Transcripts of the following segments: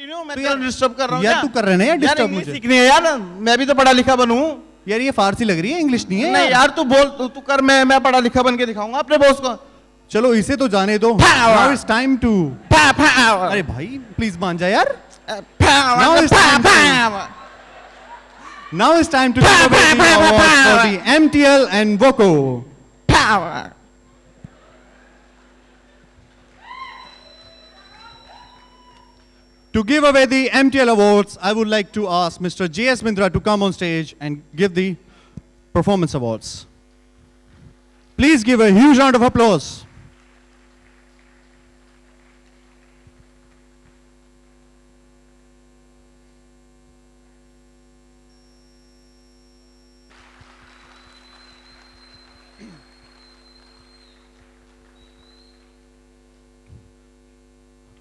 Continue, मैं तो तेरा यार डिस्टर्ब कर रहा हूँ यार क्या? तू कर रहा है ना यार डिस्टर्ब इंग्लिश मुझे। सीखनी है यार, मैं भी तो पढ़ा लिखा बनूं। यार ये फारसी लग रही है, इंग्लिश नहीं है नहीं यार तू बोल, तू कर, मैं पढ़ा लिखा बन के दिखाऊंगा अपने बॉस को। चलो इसे तो जाने दो। Now it's time to. अरे भाई प्लीज मान जा यार। Now it's time to give away the awards for the MTL and Voco. To give away the MTL awards, I would like to ask Mr. J.S. Mindra to come on stage and give the performance awards. Please give a huge round of applause.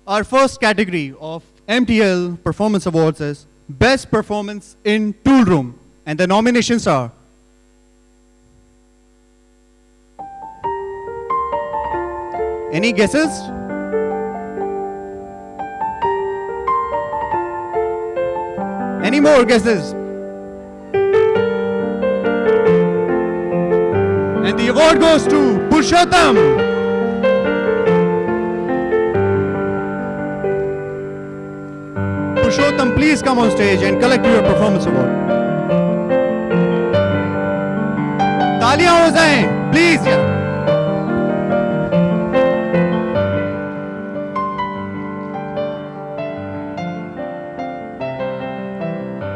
Our first category of MTL Performance Awards is Best Performance in Tool Room, and the nominations are any guesses? Any more guesses? And the award goes to Purushottam. Purushottam, please come on stage and collect your performance award. तालियां हो जाएं, please यार.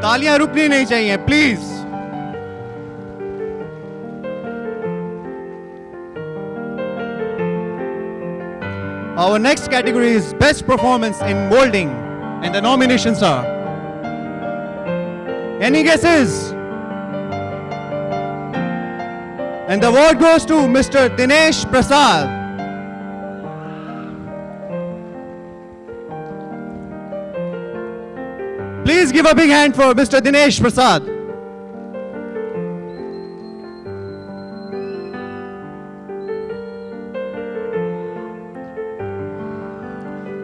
तालियां रुकनी नहीं चाहिए, please. Our next category is Best Performance in Molding. And the nominations are any guesses? And the award goes to Mr. Dinesh Prasad. Please give a big hand for Mr. Dinesh Prasad.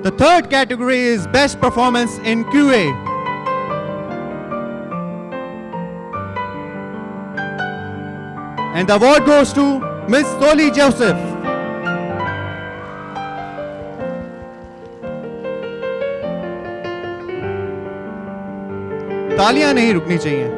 The third category is Best Performance in QA. And the award goes to Ms. Soli Joseph. तालियां नहीं रुकनी चाहिए.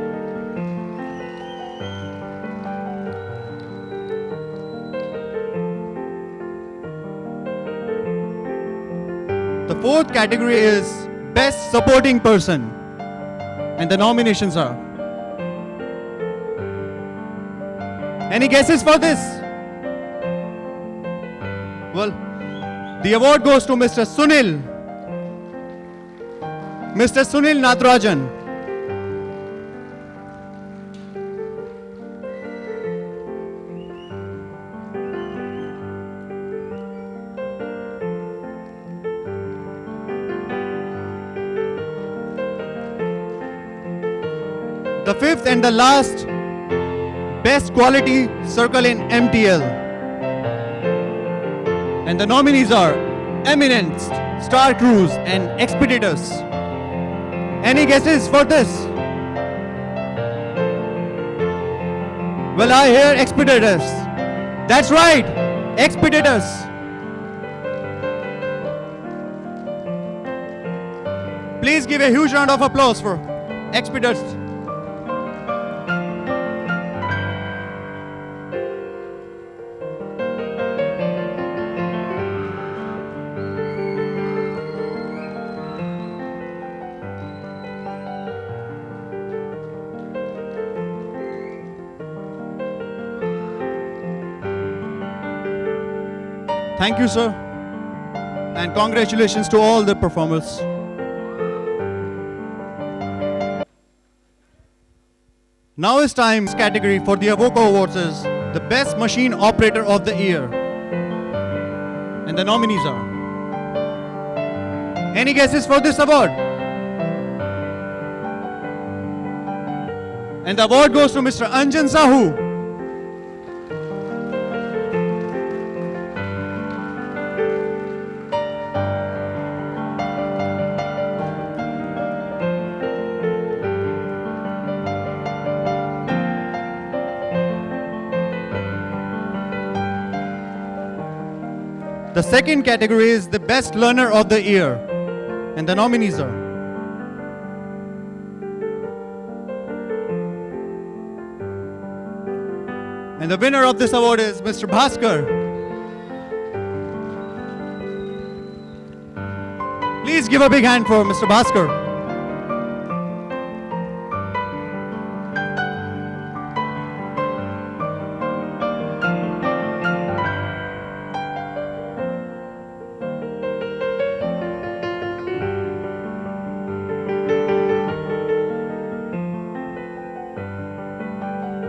The fourth category is Best Supporting Person, and the nominations are. Any guesses for this? Well, the award goes to Mr. Sunil. Mr. Sunil Natarajan. The fifth and the last Best Quality Circle in MTL. And the nominees are Eminence, Star Cruise and Expeditors. Any guesses for this? Well, I hear Expeditors. That's right, Expeditors. Please give a huge round of applause for Expeditors. Thank you, sir. And congratulations to all the performers. Now it's time category for the Avoco Awards is the Best Machine Operator of the Year. And the nominees are. Any guesses for this award? And the award goes to Mr. Anjan Sahu. The second category is the Best Learner of the Year. And the nominees are and the winner of this award is Mr. Bhaskar. Please give a big hand for Mr. Bhaskar.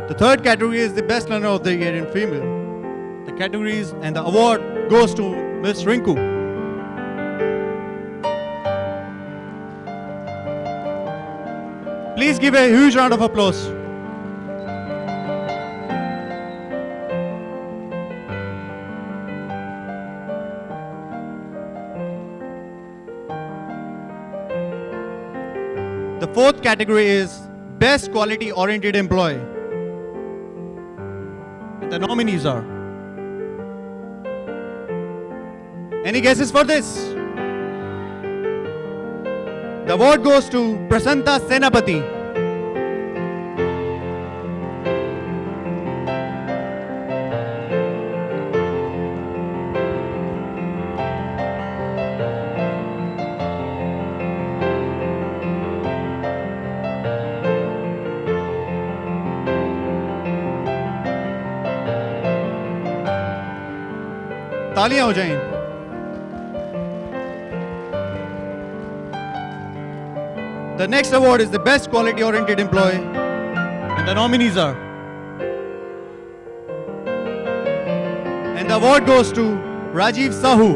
The third category is the Best Learner of the Year in Female. The categories and the award goes to Ms. Rinku. Please give a huge round of applause. The fourth category is Best Quality Oriented Employee. And the nominees are. Any guesses for this? The award goes to Prasanta Senapati. तालियां हो जाएं। The next award is the Best Quality Oriented Employee, and the nominees are. And the award goes to Rajiv Sahu.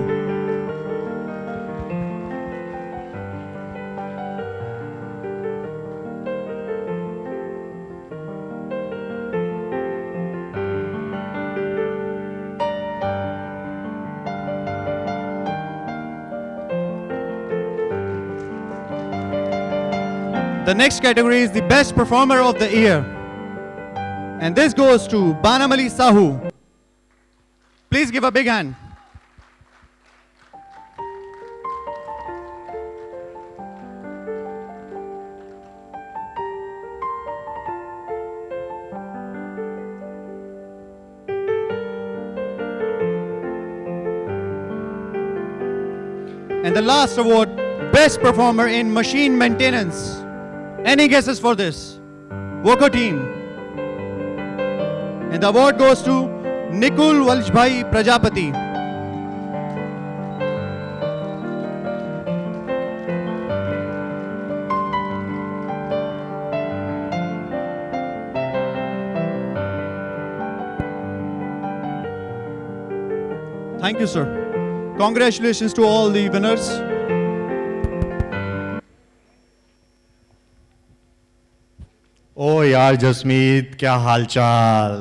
The next category is the Best Performer of the Year. And this goes to Banamali Sahu. Please give a big hand. And the last award, Best Performer in Machine Maintenance. Any guesses for this? Woco team. And the award goes to Nikul Valjbhai Prajapati. Thank you, sir. Congratulations to all the winners. ओ यार जसमीत, क्या हालचाल?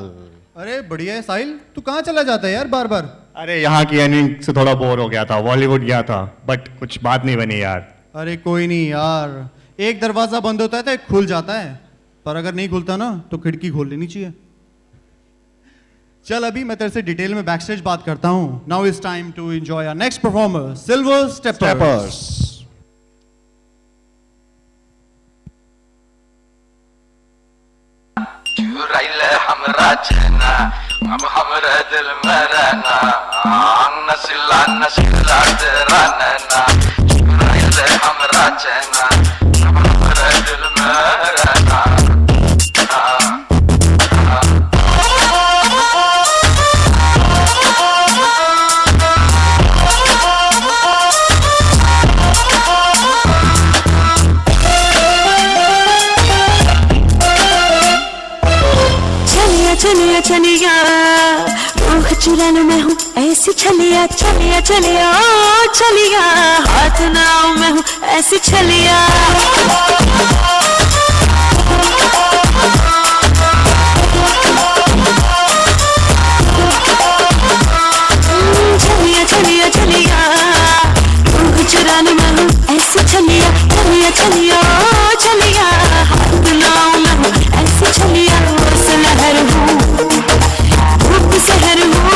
अरे बढ़िया है साहिल, तू कहाँ चला जाता है यार बार बार? अरे यहाँ की इनिंग से थोड़ा बोर हो गया था, बॉलीवुड गया था, बट कुछ बात नहीं बनी यार। अरे कोई नहीं यार, एक दरवाजा बंद होता है तो एक खुल जाता है, पर अगर नहीं खुलता ना तो खिड़की खोल लेनी चाहिए। चल अभी मैं तेरे से डिटेल में बैकस्टेज बात करता हूँ। Now is time to enjoy our next performer, Silver Steppers. चुराइले हमरा चैना, अब हमरे दिल में रहना, नसिला नसिला तेरा नैना। चुराइले हमरा चैना, अब हमरे दिल में रहना। चलिया चलिया रूह चुराने में हूँ ऐसी छलिया, चलिया चलिया ओ चलिया, हाथ नाव में हूँ ऐसी छलिया। चलिया चलिया चलिया रूह चुराने में हूँ ऐसी छलिया, चलिया चलिया ओ चलिया, हाथ नाव में हूँ ऐसी छलिया। लहर हूँ, धूप सहर हूँ,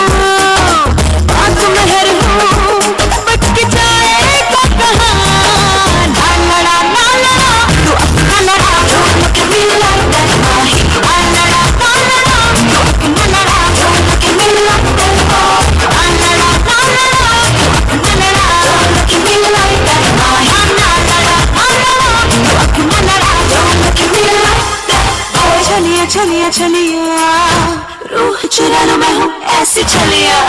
बात महर हूँ, छलिया छलिया रूह चुरा लूं मैं हूँ ऐसी छलिया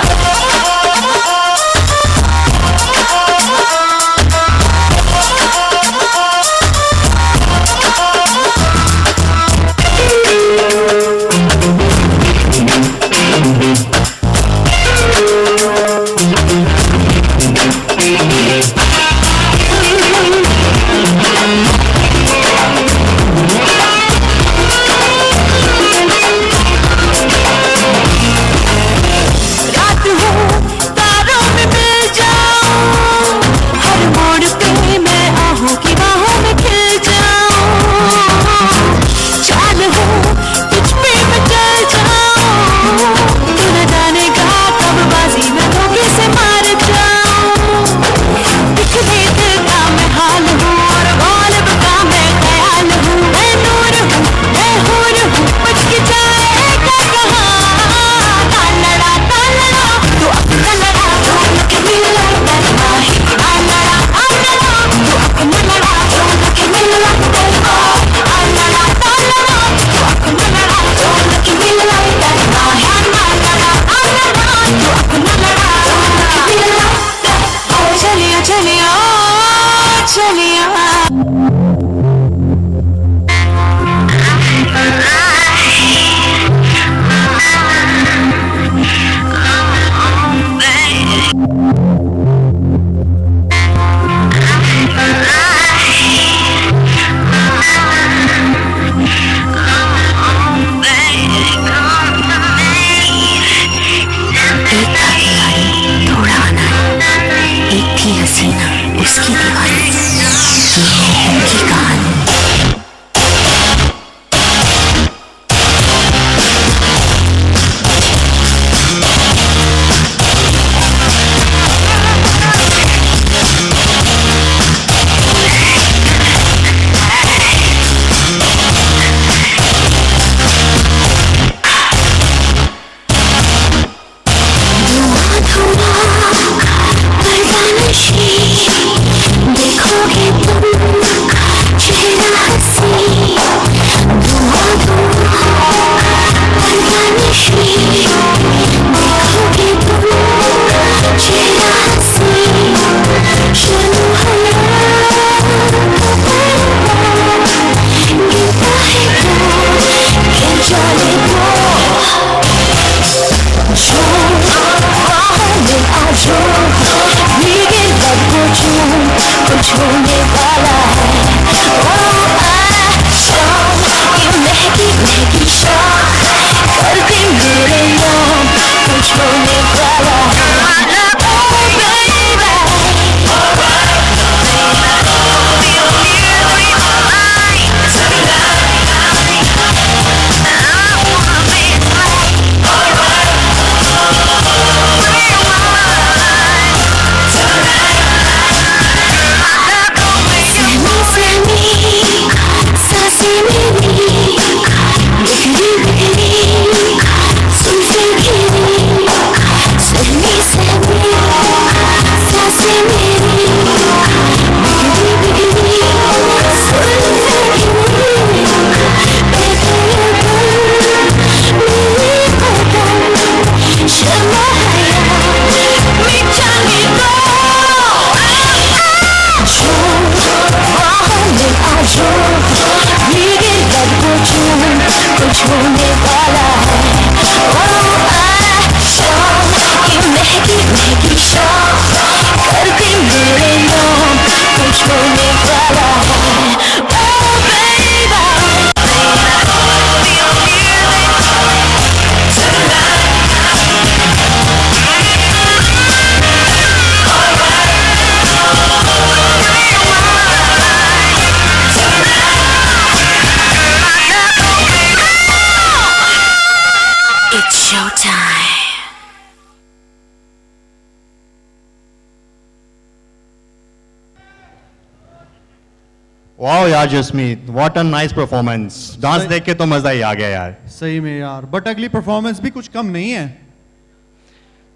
वाओ यार Jasmeet, what a nice performance. Dance देख के तो मजा ही आ गया यार। सही में यार, बट अगली परफॉर्मेंस भी कुछ कम नहीं है।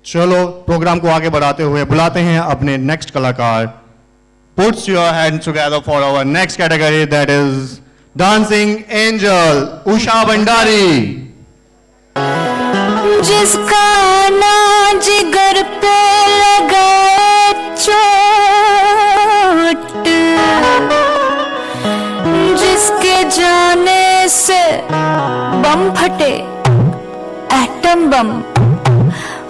चलो प्रोग्राम को आगे बढ़ाते हुए बुलाते हैं अपने नेक्स्ट कलाकार। Puts your hands together for our next category, that is Dancing Angel Usha Bhandari. जिसका ना जिगर पे लगाए चोट, जिसके जाने से बम फटे, एटम बम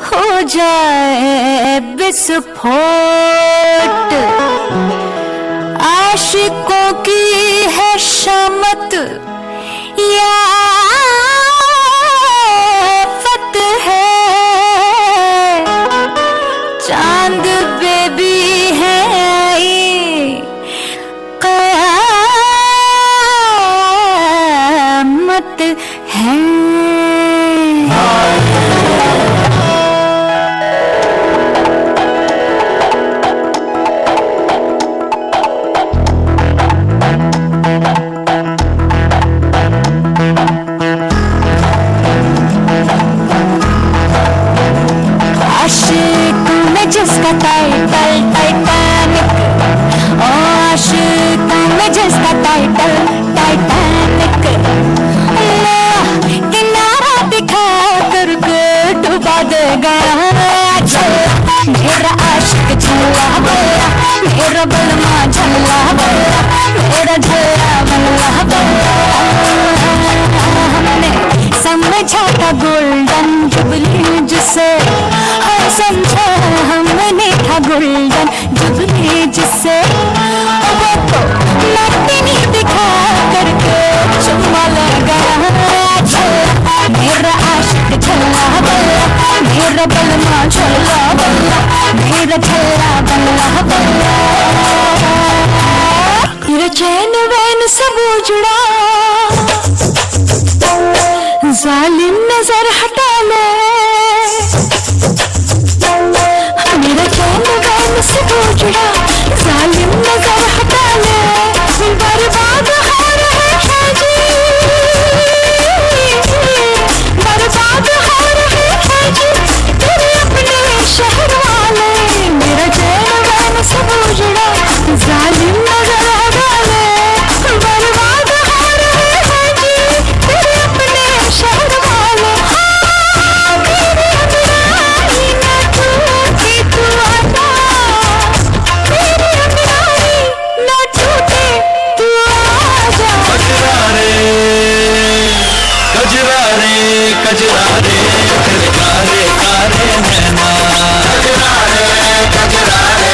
हो जाए विस्फोट। आशिकों की है शामत या फत है, चांद पे भी है कयामत है। आशिक में जिसका टाइटल टाइटैनिक, आशिक में जिसका टाइटल टाइटैनिक, किनारा दिखा करके डुबा दे गया। मेरा आशिक झल्ला बल्ला, मेरा बलमा झल्ला बल्ला, मेरा झल्ला बल्ला बल्ला। हमने समझा था गोल्डन जुबली जिसे, हाँ समझा हमने था गोल्डन जुबली जिसे, वो तो नटनी दिखा करके चुम्मा लगा। मेरा आशिक झल्ला बल्ला, मेरा बलमा झल्ला बल्ला, मेरा झल्ला बल्ला बल्ला। मेरा चैन वैन सब उजड़ा, जालिम नजर हटा ले। मेरा चैन वैन सब उजड़ा, जालिम नजर हटा ले। बर्बाद हो रहे हैं जी, बर्बाद हो रहे हैं जी तेरे अपने शहर वाले। मेरा चैन वैन सब उजड़ा, जालिम नजर हटा ले। बर्बाद हो रहे हैं जी तेरे अपने शहर वाले। मेरी अंगड़ाई ना टूटे तू आता, मेरी अंगड़ाई ना टूटे तू आजा। कजरारे कजरारे तेरे कारे कारे नैना, कजरारे कजरारे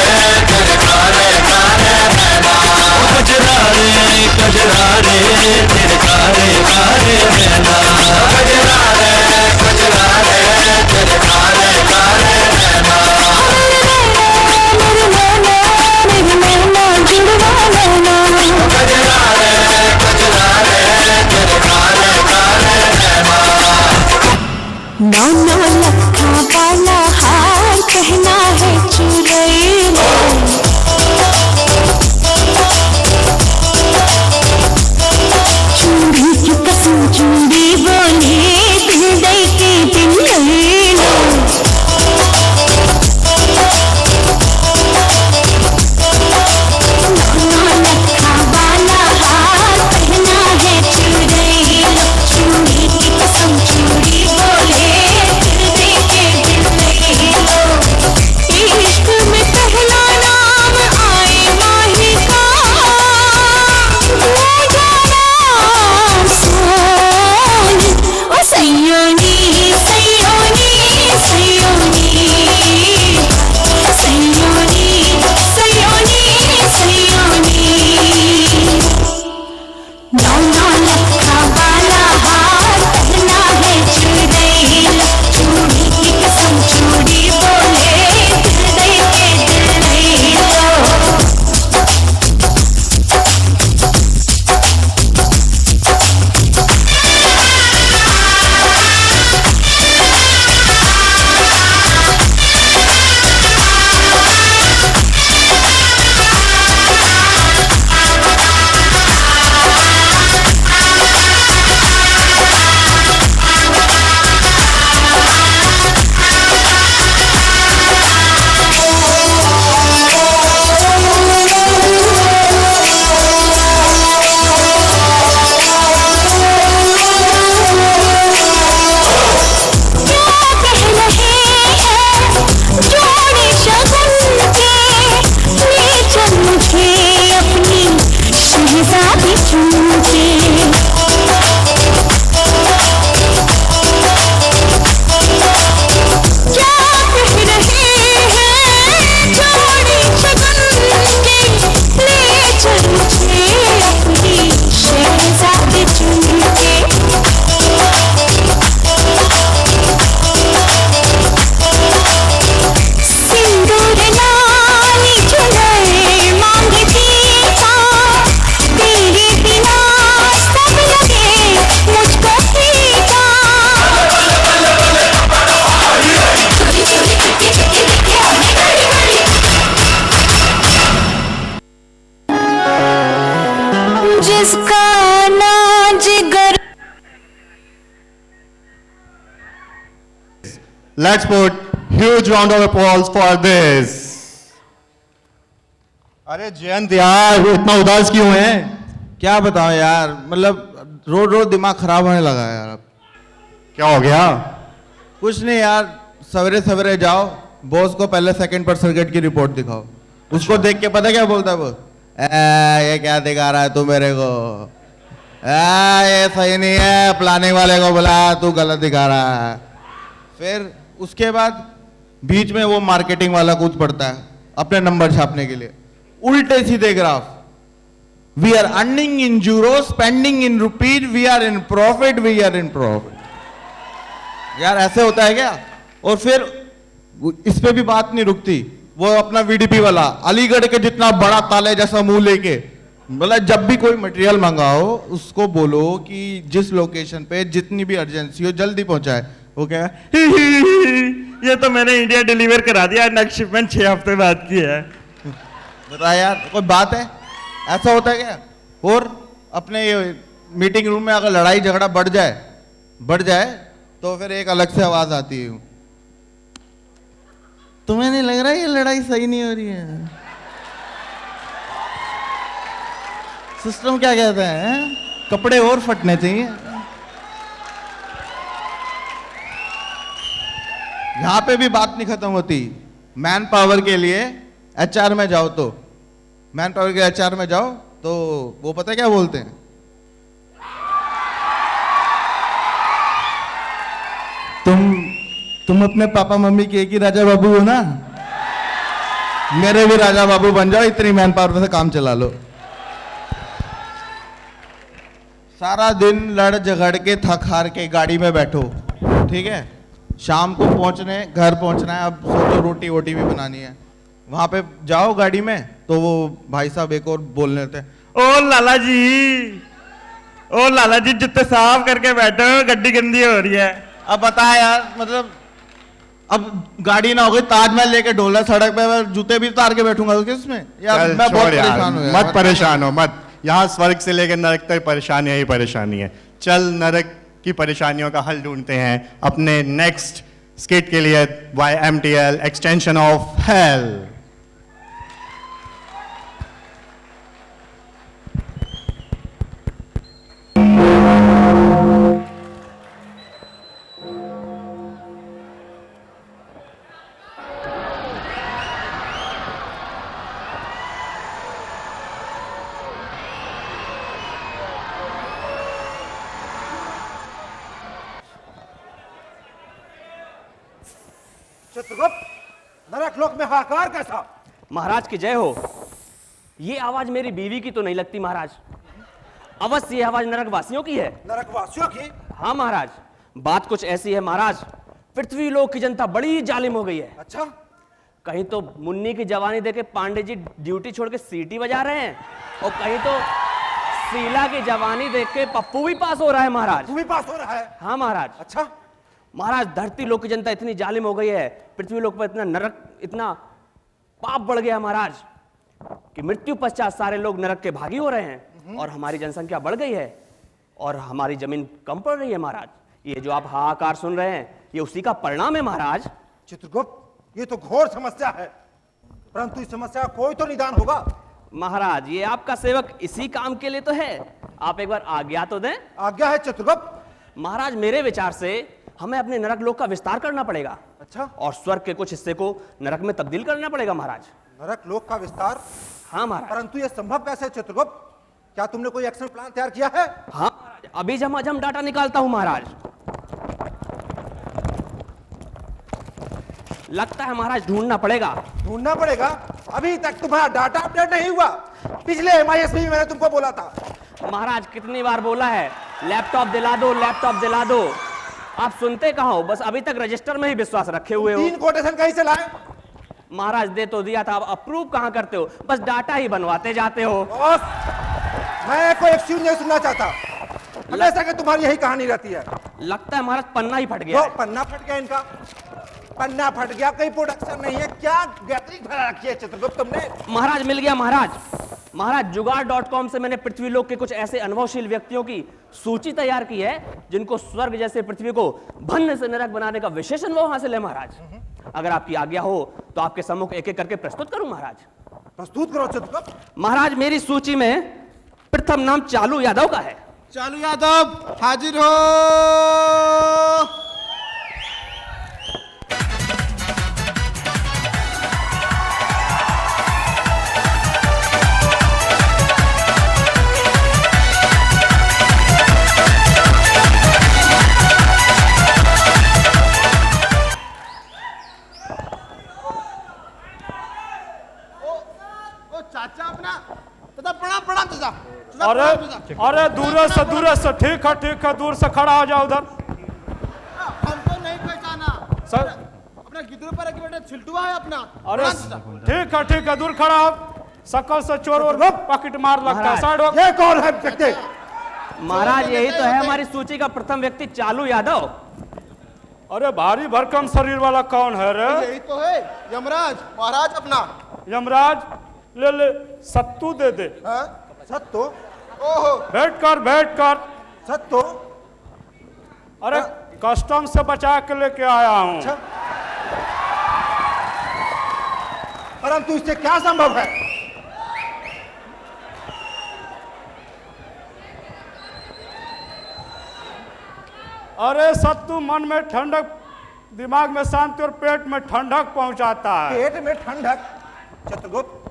तेरे कारे कारे नैना, कजरारे कजरारे तेरे कारे कारे नैना, कजरारे कजरारे तेरे कारे कारे नैना। मेरे नैना मेरे नैना जुड़वा लेना, कजरारे कजरारे तेरे कारे कारे नैना। झुमके क्या कह रहे हैं जोड़ी शगुन के ले चल मुझे अपनी शहजादी चुनके सिंदूर लाली झुलए मांगती था तेरे बिना सब लगे मुझको फीका जिसका ना जिगर Let's put huge round of applause for this. अरे जयंत यार इतना उदास क्यों है? क्या बताऊं यार, मतलब रोज रोज दिमाग खराब होने लगा है यार अब। क्या हो गया? कुछ नहीं यार, सवेरे सवेरे जाओ, बॉस को पहले सेकंड पर सर्किट की रिपोर्ट दिखाओ, उसको देख के पता क्या बोलता है वो, ये क्या दिखा रहा है तू मेरे को, ये सही नहीं है, प्लानिंग वाले को बुला, तू गलत दिखा रहा है। फिर उसके बाद बीच में वो मार्केटिंग वाला कूद पड़ता है अपने नंबर छापने के लिए, उल्टे सीधे graph, we are earning in euro, spending in rupees, we are in profit, we are in profit. यार ऐसे होता है क्या? और फिर इस पे भी बात नहीं रुकती, वो अपना वीडीपी वाला अलीगढ़ के जितना बड़ा ताले जैसा मुंह लेके, मतलब जब भी कोई मटेरियल मंगाओ उसको बोलो कि जिस लोकेशन पे जितनी भी अर्जेंसी हो जल्दी पहुंचाए। वो क्या ये तो मैंने इंडिया डिलीवर करा दिया, नेक्स्ट शिपमेंट 6 हफ्ते बाद की है। बता यार, कोई बात है? ऐसा होता है क्या? और अपने ये मीटिंग रूम में अगर लड़ाई झगड़ा बढ़ जाए तो फिर एक अलग से आवाज आती है, तुम्हें नहीं लग रहा ये लड़ाई सही नहीं हो रही है? सिस्टम क्या कहता है, कपड़े और फटने चाहिए। यहां पे भी बात नहीं खत्म होती। मैन पावर के लिए एचआर में जाओ तो वो पता है क्या बोलते हैं, तुम अपने पापा मम्मी के एक ही राजा बाबू हो ना, मेरे भी राजा बाबू बन जाओ, इतनी मैन पावर से काम चला लो। सारा दिन लड़ झगड़ के थक हार के गाड़ी में बैठो, ठीक है, शाम को घर पहुंचना है, अब सोचो रोटी वोटी भी बनानी है, वहां पे जाओ गाड़ी में तो वो भाई साहब एक और बोलने लगते हैं, ओ लाला जी जूते साफ करके बैठो, गड्डी गंदी हो रही है। अब बता यार, मतलब अब गाड़ी ना हो गई, ताजमहल लेके ढोला सड़क पे, मैं जूते भी उतार के बैठूंगा किसमें यार? मैं बहुत परेशान हूँ। मत परेशान हो मत, यहाँ स्वर्ग से लेकर नरक तक परेशानी ही परेशानी है। चल नरक की परेशानियों का हल ढूंढते हैं अपने नेक्स्ट स्किट के लिए, YMTL extension of hell. Chitragupta, नरक लोक में हाहाकार कैसा? महाराज की जय हो। ये आवाज मेरी बीवी की तो नहीं लगती महाराज, अवश्य ये आवाज नरकवासियों की है। नरकवासियों की? हाँ महाराज, बात कुछ ऐसी है महाराज, पृथ्वी लोक की जनता बड़ी जालिम हो गई है। अच्छा? कहीं तो मुन्नी की जवानी देके पांडे जी ड्यूटी छोड़ के सीटी बजा रहे हैं, और कहीं तो शीला की जवानी देख के पप्पू भी पास हो रहा है महाराज। तू भी पास हो रहा है? हाँ महाराज। अच्छा? महाराज धरती लोक की जनता इतनी जालिम हो गई है, पृथ्वी लोक पर इतना नरक, इतना पाप बढ़ गया महाराज कि मृत्यु पश्चात सारे लोग नरक के भागी हो रहे हैं, और हमारी जनसंख्या बढ़ गई है और हमारी जमीन कम पड़ रही है महाराज। ये जो आप हाहाकार सुन रहे हैं ये उसी का परिणाम है महाराज। चित्रगुप्त, ये तो घोर समस्या है, परंतु इस समस्या का कोई तो निदान होगा। महाराज ये आपका सेवक इसी काम के लिए तो है, आप एक बार आज्ञा तो दें। आज्ञा है चित्रगुप्त। महाराज मेरे विचार से हमें अपने नरक लोक का विस्तार करना पड़ेगा। अच्छा? और स्वर्ग के कुछ हिस्से को नरक में तब्दील करना पड़ेगा महाराज। नरक लोक का विस्तार? हाँ महाराज। परंतु यह संभव कैसे चित्रगुप्त? क्या तुमने कोई एक्शन प्लान तैयार किया है? हाँ महाराज, अभी झमाझम डाटा निकालता हूं महाराज। लगता है महाराज ढूंढना पड़ेगा। ढूंढना पड़ेगा? अभी तक तुम्हारा डाटा अपडेट नहीं हुआ। पिछले MIS में भी मैंने तुमको बोला था। महाराज कितनी बार बोला है, लैपटॉप दिला दो, लैपटॉप दिला दो, आप सुनते कहाँ हो? बस अभी तक रजिस्टर में ही विश्वास रखे हुए हो। 3 कोटेशन कहीं से लाए? महाराज दे तो दिया था, अब अप्रूव कहाँ करते हो? बस डाटा ही बनवाते जाते हो। बॉस, मैं कोई एक्सक्यूज नहीं सुनना चाहता। हमेशा कि तुम्हारी यही कहानी रहती है। लगता है महाराज पन्ना ही फट गया है। पन्ना फट गया इनका, पन्ना फट गया। कहीं प्रोडक्शन नहीं है क्या? गैदरिंग भरा रखी है चित्रगुप्त तुमने। महाराज मिल गया महाराज। महाराज जुगाड़.com से मैंने पृथ्वीलोक के कुछ ऐसे अनुभवशील व्यक्तियों की सूची तैयार की है जिनको स्वर्ग जैसे पृथ्वी को भन्न से नरक बनाने का विशेष अनुभव हासिल है महाराज। अगर आपकी आज्ञा हो तो आपके सम्मुख एक एक करके प्रस्तुत करूं महाराज। प्रस्तुत करो चित्रगुप्त। महाराज मेरी सूची में प्रथम नाम चालू यादव का है। चालू यादव हाजिर हो। चाचा अपना तथा प्रणाम प्रणाम चाचा। अरे अरे दूर से ठीक है दूर से खड़ा हो जाओ उधर। हमको नहीं पहचाना सर अपना गिद्दू पर रखे बेटा छिलटुआ है अपना। अरे ठीक है दूर खड़ा हो। शकल से चोर और पॉकेट मार लगता है। साइड हो। ये कौन है व्यक्ति? महाराज यही तो है हमारी सूची का प्रथम व्यक्ति चालू यादव। अरे भारी भरकम शरीर वाला कौन है रे? यही तो है यमराज महाराज अपना। यमराज ले सत्तू दे दे। सत्तो? ओहो बैठ कर। सत्तो? अरे कस्टम से बचा के लेके आया हूँ। अच्छा। परंतु इससे क्या संभव है? अरे सत्तू मन में ठंडक, दिमाग में शांति और पेट में ठंडक पहुंचाता है। पेट में ठंडक? चित्रगुप्त,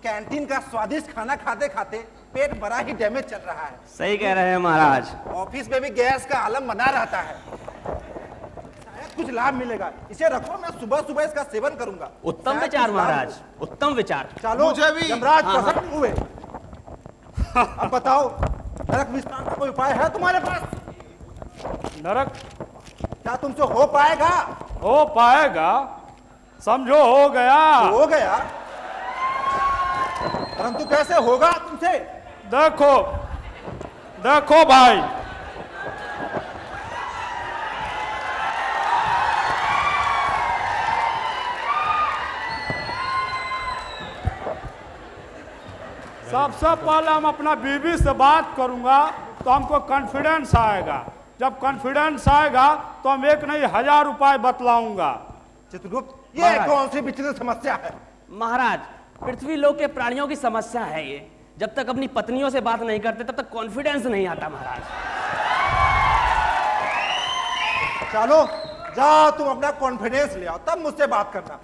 कैंटीन का स्वादिष्ट खाना खाते खाते पेट बड़ा ही डैमेज चल रहा है। सही कह रहे हैं महाराज। ऑफिस में भी गैस का आलम बना रहता है। शायद कुछ लाभ मिलेगा। इसे रखो, मैं सुबह सुबह इसका सेवन करूंगा। उत्तम शायद विचार कुछ लाभ महाराज, हो। उत्तम विचार। चलो मुझे भी। यमराज हाँ, प्रसन्न हुए। अब बताओ, नरक विस्तार का कोई उपाय है तुम्हारे पास? नरक क्या तुमसे हो पाएगा? हो पाएगा? समझो हो गया। हो गया? परंतु कैसे होगा तुमसे? देखो भाई, सबसे पहले हम अपना बीवी से बात करूंगा तो हमको कॉन्फिडेंस आएगा। जब कॉन्फिडेंस आएगा तो हम एक नहीं 1000 उपाय बतलाऊंगा। चित्रगुप्त, ये महाराज। कौन सी विचित्र समस्या है? महाराज पृथ्वी लोक के प्राणियों की समस्या है ये। जब तक अपनी पत्नियों से बात नहीं करते तब तक कॉन्फिडेंस नहीं आता महाराज। चलो जाओ, तुम अपना कॉन्फिडेंस ले आओ, तब मुझसे बात करना।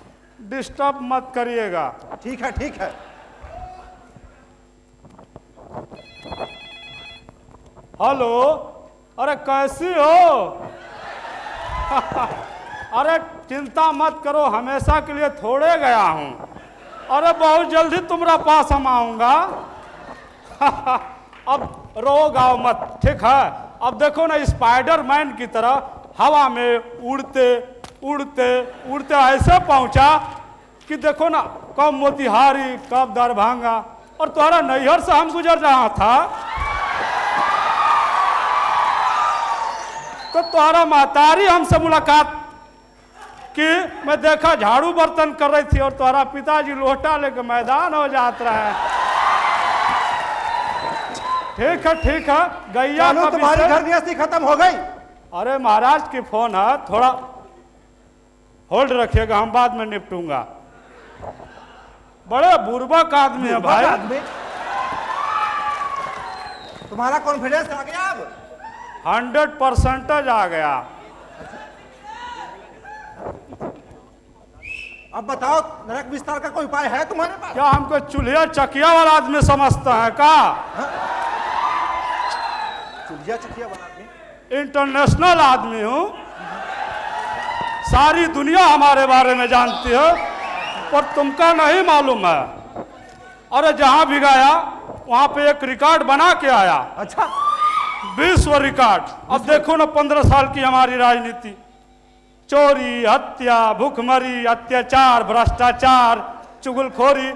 डिस्टर्ब मत करिएगा। ठीक है ठीक है। हेलो, अरे कैसी हो? अरे चिंता मत करो, हमेशा के लिए थोड़े गया हूं। अरे बहुत जल्दी तुम्हारा पास हम आऊंगा। अब रो गाओ मत, ठीक है? अब देखो ना, स्पाइडरमैन की तरह हवा में उड़ते उड़ते उड़ते ऐसे पहुंचा कि देखो ना, कब मोतिहारी कब दरभंगा, और तुम्हारा नैहर से हम गुजर रहा था तो तुम्हारा महतारी हमसे मुलाकात कि मैं देखा झाड़ू बर्तन कर रही थी और तुम्हारा पिताजी लोटा लेकर मैदान हो जात रहा है। ठीक है गैया चलो, का तुम्हारी विषय- घर गृहस्थी खत्म हो गई। अरे महाराज की फोन है, थोड़ा होल्ड रखिएगा, हम बाद में निपटूंगा। बड़े बुर्बक आदमी है भाई। आदमी, तुम्हारा कॉन्फिडेंस आ गया अब? 100% आ गया। अब बताओ, नरक विस्तार का कोई उपाय है तुम्हारे पास? क्या हमको चूल्हा चकिया वाला आदमी समझता है का? गुजिया चखिया वाला आदमी। इंटरनेशनल आदमी हूँ, सारी दुनिया हमारे बारे में जानती है, पर तुमका नहीं मालूम है। अरे जहाँ भी गया वहाँ पे एक रिकॉर्ड बना के आया। अच्छा, विश्व रिकॉर्ड। अब देखो ना 15 साल की हमारी राजनीति, चोरी, हत्या, भूखमरी, अत्याचार, भ्रष्टाचार, चुगलखोरी,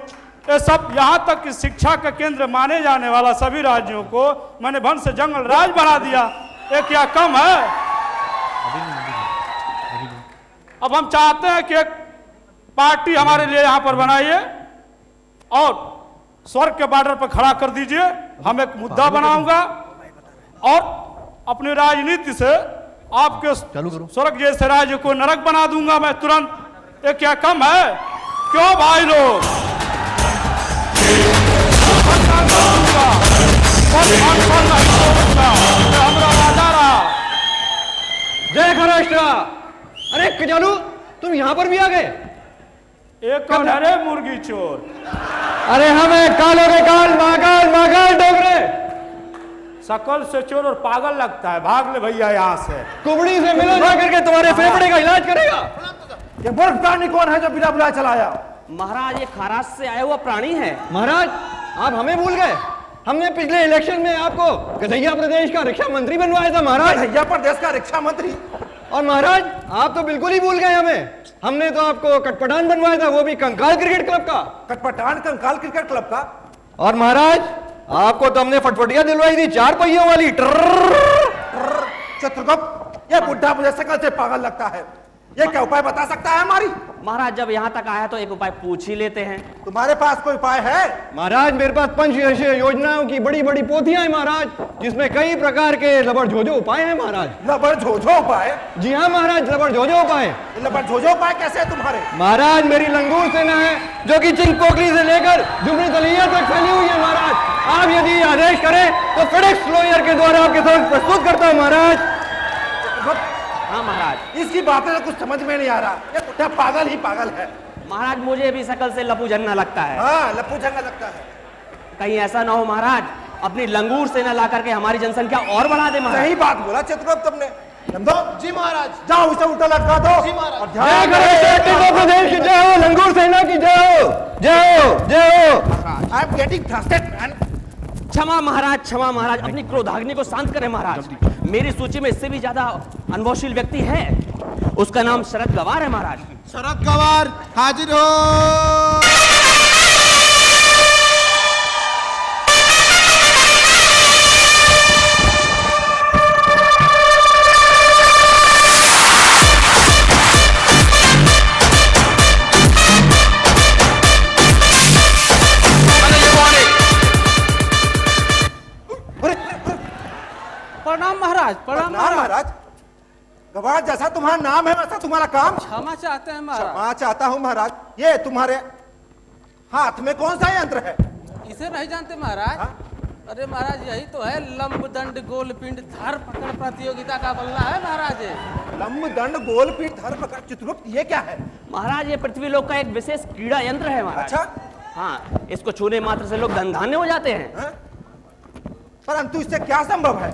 ये सब, यहाँ तक कि शिक्षा का केंद्र माने जाने वाला सभी राज्यों को मैंने वन से जंगल राज बना दिया। ये क्या कम है? अब हम चाहते हैं कि एक पार्टी हमारे लिए यहाँ पर बनाइए और स्वर्ग के बॉर्डर पर खड़ा कर दीजिए। हम एक मुद्दा बनाऊंगा और अपनी राजनीति से आपके स्वर्ग जैसे राज्य को नरक बना दूंगा मैं तुरंत। ये क्या कम है? क्यों भाई लोग? जय महाराष्ट्र। अरे कजालू, तुम यहाँ पर भी आ गए? एक कौन है रे मुर्गी चोर? अरे हमें कालों के काल महाकाल महाकाल डोगरे। शकल से चोर और पागल लगता है। भाग ले भैया यहाँ से। कुबड़ी से मिलो जाकर के, तुम्हारे फेफड़े का इलाज करेगा। ये मूर्ख प्राणी कौन है जो बिना बुलाए चला आया? महाराज ये खराज से आया हुआ प्राणी है। महाराज आप हमें भूल गए? हमने पिछले इलेक्शन में आपको गधैया प्रदेश का रक्षा मंत्री बनवाया था महाराज। गधैया प्रदेश का रक्षा मंत्री? और महाराज आप तो बिल्कुल ही भूल गए हमें। हमने तो आपको कटपटान बनवाया था, वो भी कंकाल क्रिकेट क्लब का। कटपटान कंकाल क्रिकेट क्लब का? और महाराज आपको तो हमने फटफटिया दिलवाई थी 4 पहियों वाली। चित्रगुप्त, ये बुढ़ा मुझे शकल से पागल लगता है। ये क्या उपाय बता सकता है हमारी? महाराज जब यहाँ तक आया तो एक उपाय पूछ ही लेते हैं। तुम्हारे पास कोई उपाय है? महाराज मेरे पास पंचवर्षीय योजनाओं की बड़ी बड़ी पोथियां हैं महाराज, जिसमें कई प्रकार के लबड़-झोझो उपाय हैं महाराज। लबड़-झोझो उपाय? जी हाँ महाराज, लबड़-झोझो उपाय। लबड़-झोझो उपाय कैसे है तुम्हारे? महाराज मेरी लंगूर सेना है जो कि चिंपोकली से लेकर जुमरी तलिया तक फैली हुई है महाराज। आप यदि आदेश करें तो फेडेक्स लॉयर के द्वारा आपके समक्ष प्रस्तुत करता हूँ महाराज। हाँ महाराज, इसकी बातें तो कुछ समझ में नहीं आ रहा। ये बुढ़ा पागल ही पागल है। महाराज मुझे भी शकल से लपू झन्ना लगता है। हाँ, लप्पू झंगा लगता है। कहीं ऐसा ना हो महाराज अपनी लंगूर सेना ला करके हमारी जनसंख्या और बढ़ा दे महाराज। सही बात बोला चित्रगुप्त तुमने। जी महाराज। जाओ उसे उल्टा लटका दो। जी महाराज। और जय गणेश प्रदेश की जय हो, लंगूर सेना की जय हो, जय हो, जय हो। I am getting frustrated man. क्षमा महाराज, क्षमा महाराज, अपनी क्रोधाग्नि को शांत करें महाराज। मेरी सूची में इससे भी ज्यादा अनुभवशील व्यक्ति है, उसका नाम शरद गवार है महाराज। शरद गवार हाजिर हो। प्रणाम महाराज। प्रणाम महाराज। गवार जैसा तुम्हारा नाम है वैसा तुम्हारा काम। क्षमा चाहते हैं महाराज। क्षमा चाहता हूँ महाराज। ये तुम्हारे हाथ में कौन सा यंत्र है? इसे नहीं जानते महाराज? अरे महाराज यही तो है लंब दंड गोल पिंड धर पकड़ प्रतियोगिता का बल्ला है महाराज। लंब दंड गोल पिंड धर पकड़। चित्रगुप्त ये क्या है? महाराज ये पृथ्वीलोक का एक विशेष क्रीड़ा यंत्र है महाराज। अच्छा। हाँ, इसको छूने मात्र से लोग धनधान्य हो जाते हैं। परंतु इससे क्या संभव है?